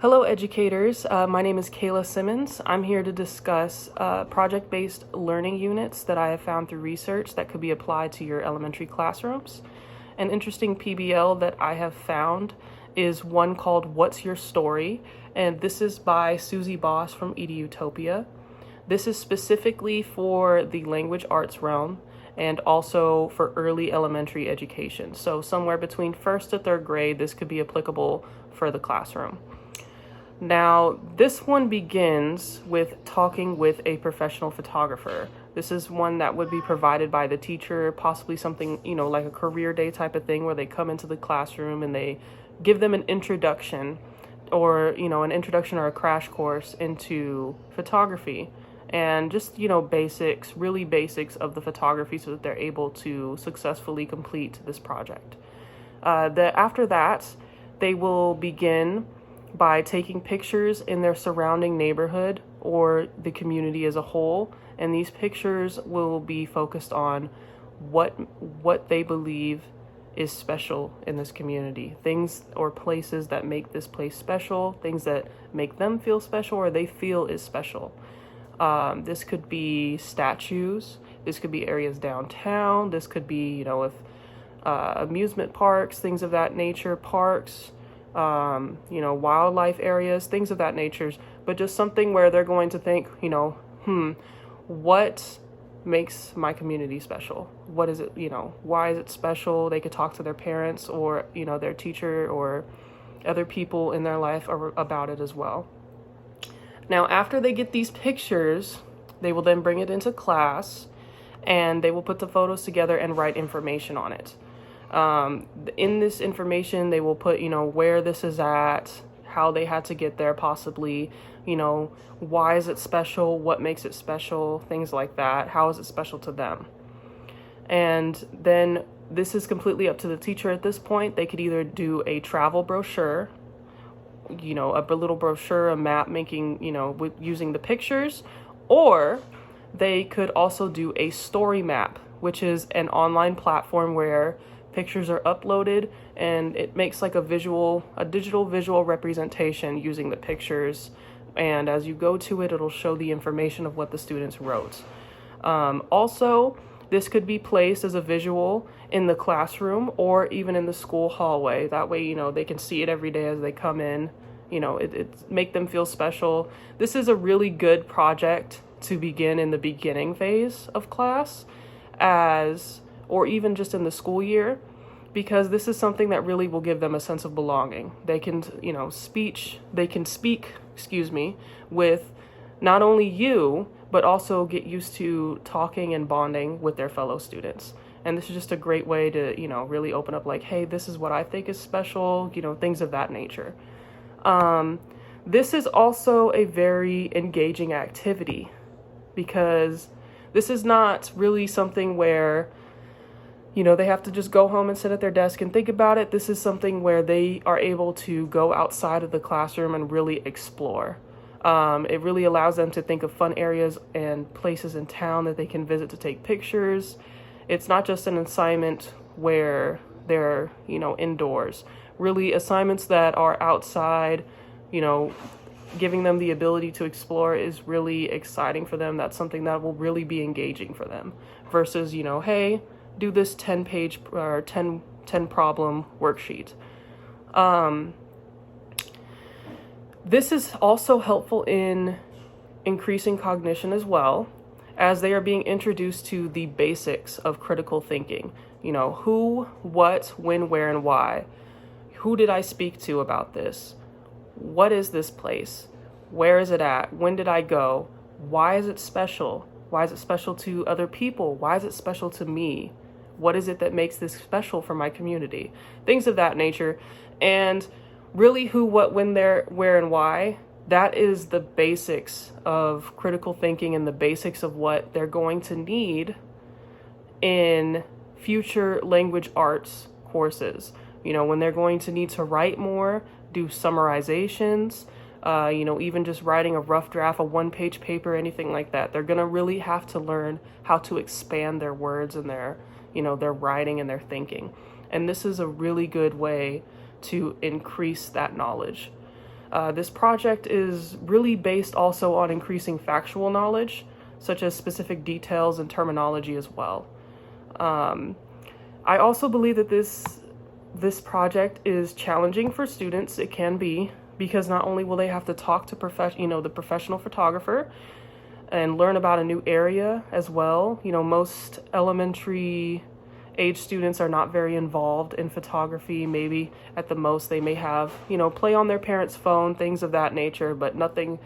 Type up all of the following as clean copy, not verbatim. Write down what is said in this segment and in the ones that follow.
Hello educators, my name is Kayla Simmons. I'm here to discuss project-based learning units that I have found through research that could be applied to your elementary classrooms. An interesting PBL that I have found is one called What's Your Story? And this is by Susie Boss from EduTopia. This is specifically for the language arts realm and also for early elementary education. So somewhere between first to third grade, this could be applicable for the classroom. Now, this one begins with talking with a professional photographer. This is one that would be provided by the teacher, possibly something, like a career day type of thing where they come into the classroom and they give them an introduction or, an introduction or a crash course into photography and just, basics, really basics of the photography so that they're able to successfully complete this project. After that, they will begin by taking pictures in their surrounding neighborhood or the community as a whole, and these pictures will be focused on what they believe is special in this community, things or places that make this place special, things that make them feel special or they feel is special. This could be statues, this could be areas downtown, this could be, amusement parks, things of that nature, parks, wildlife areas, things of that nature, but just something where they're going to think, what makes my community special? What is it, why is it special? They could talk to their parents or, their teacher or other people in their life about it as well. Now, after they get these pictures, they will then bring it into class and they will put the photos together and write information on it. In this information, they will put, where this is at, how they had to get there possibly, why is it special, what makes it special, things like that, how is it special to them. And then this is completely up to the teacher at this point. They could either do a travel brochure, a little brochure, a map making, using the pictures, or they could also do a story map, which is an online platform where pictures are uploaded and it makes like a digital visual representation using the pictures. And as you go to it, it'll show the information of what the students wrote. Also, this could be placed as a visual in the classroom or even in the school hallway. That way, they can see it every day as they come in. It make them feel special. This is a really good project to begin in the beginning phase of class or even just in the school year, because this is something that really will give them a sense of belonging. They can, speak, with not only you, but also get used to talking and bonding with their fellow students. And this is just a great way to, really open up like, hey, this is what I think is special, things of that nature. This is also a very engaging activity because this is not really something where they have to just go home and sit at their desk and think about it. This is something where they are able to go outside of the classroom and really explore. It really allows them to think of fun areas and places in town that they can visit to take pictures. It's not just an assignment where they're, indoors. Really, assignments that are outside, giving them the ability to explore is really exciting for them. That's something that will really be engaging for them versus, hey, do this 10-page or 10 problem worksheet. This is also helpful in increasing cognition as well, as they are being introduced to the basics of critical thinking. Who, what, when, where, and why. Who did I speak to about this? What is this place? Where is it at? When did I go? Why is it special? Why is it special to other people? Why is it special to me? What is it that makes this special for my community? Things of that nature. And really who, what, when, where, and why, that is the basics of critical thinking and the basics of what they're going to need in future language arts courses. When they're going to need to write more, do summarizations, even just writing a rough draft, a one-page paper, anything like that. They're going to really have to learn how to expand their words and their writing and their thinking. And this is a really good way to increase that knowledge. This project is really based also on increasing factual knowledge, such as specific details and terminology as well. I also believe that this project is challenging for students. It can be, because not only will they have to talk to the professional photographer and learn about a new area as well. Most elementary age students are not very involved in photography. Maybe at the most they may have, play on their parents' phone, things of that nature, but nothing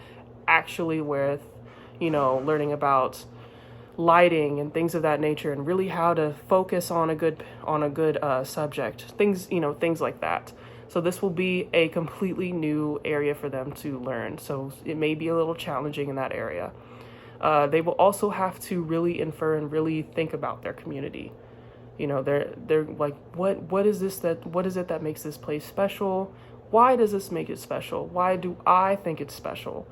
actually with, learning about lighting and things of that nature, and really how to focus on a good subject, things like that. So this will be a completely new area for them to learn. So it may be a little challenging in that area. They will also have to really infer and really think about their community. They're like, what is it that makes this place special? Why does this make it special? Why do I think it's special?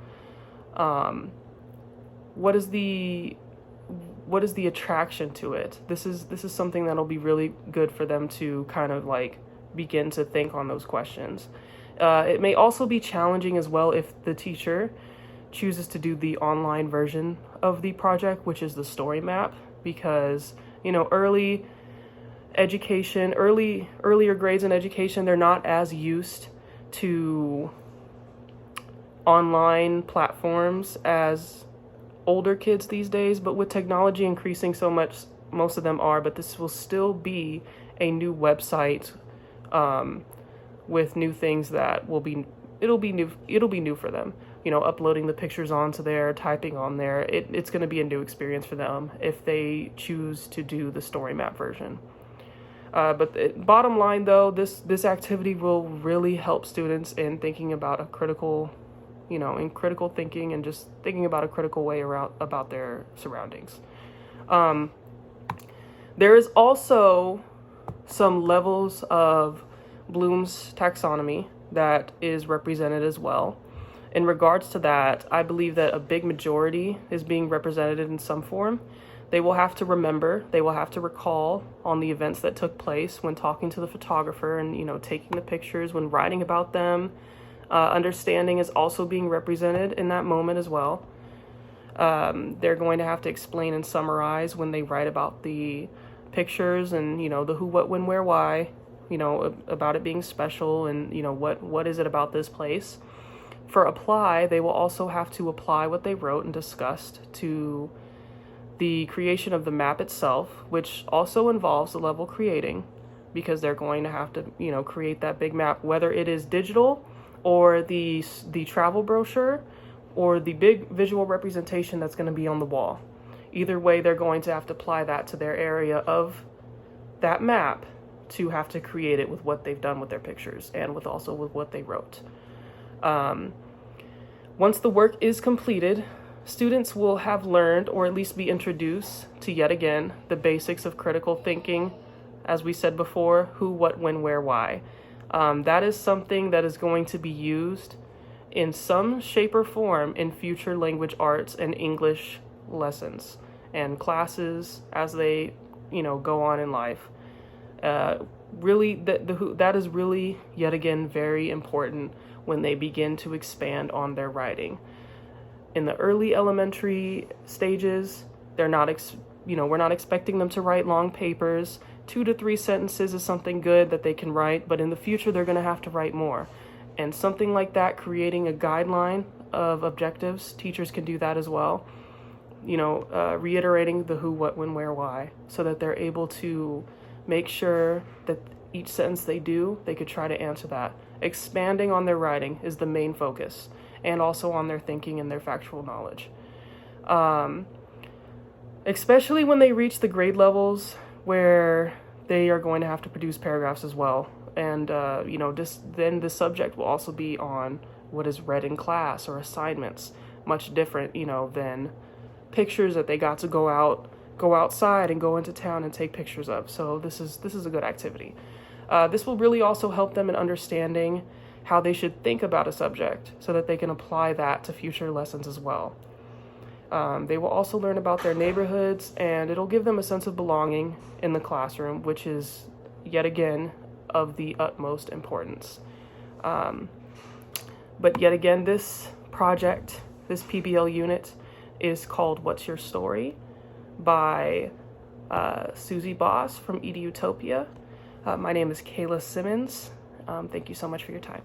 What is the attraction to it? This is something that'll be really good for them to kind of like begin to think on those questions. It may also be challenging as well if the teacher chooses to do the online version of the project, which is the story map, because earlier grades in education, they're not as used to online platforms as older kids these days. But with technology increasing so much, most of them are, but this will still be a new website with new things that it'll be new for them. Uploading the pictures onto there, typing on there, it's going to be a new experience for them if they choose to do the story map version. But the bottom line, though, this activity will really help students in thinking about in critical thinking, and just thinking about a critical way about their surroundings. There is also some levels of Bloom's taxonomy that is represented as well. In regards to that, I believe that a big majority is being represented in some form. They will have to remember, they will have to recall on the events that took place when talking to the photographer and, taking the pictures, when writing about them. Understanding is also being represented in that moment as well. They're going to have to explain and summarize when they write about the pictures and, the who, what, when, where, why, about it being special and, what is it about this place. For apply, they will also have to apply what they wrote and discussed to the creation of the map itself, which also involves the level creating, because they're going to have to, create that big map, whether it is digital or the travel brochure or the big visual representation that's going to be on the wall. Either way, they're going to have to apply that to their area of that map to have to create it with what they've done with their pictures and with what they wrote. Once the work is completed, students will have learned, or at least be introduced to, yet again, the basics of critical thinking, as we said before: who, what, when, where, why. That is something that is going to be used in some shape or form in future language arts and English lessons and classes as they, go on in life. Really, that is really, yet again, very important when they begin to expand on their writing. In the early elementary stages, we're not expecting them to write long papers. 2 to 3 sentences is something good that they can write, but in the future they're going to have to write more. And something like that, creating a guideline of objectives, teachers can do that as well. Reiterating the who, what, when, where, why, so that they're able to make sure that each sentence they could try to answer that. Expanding on their writing is the main focus, and also on their thinking and their factual knowledge. Especially when they reach the grade levels where they are going to have to produce paragraphs as well. And, then the subject will also be on what is read in class or assignments, much different, than pictures that they got to go outside and go into town and take pictures of. So this is a good activity. This will really also help them in understanding how they should think about a subject so that they can apply that to future lessons as well. They will also learn about their neighborhoods, and it'll give them a sense of belonging in the classroom, which is, yet again, of the utmost importance. But yet again, this project, this PBL unit, is called What's Your Story by Susie Boss from EduTopia. My name is Kayla Simmons. Thank you so much for your time.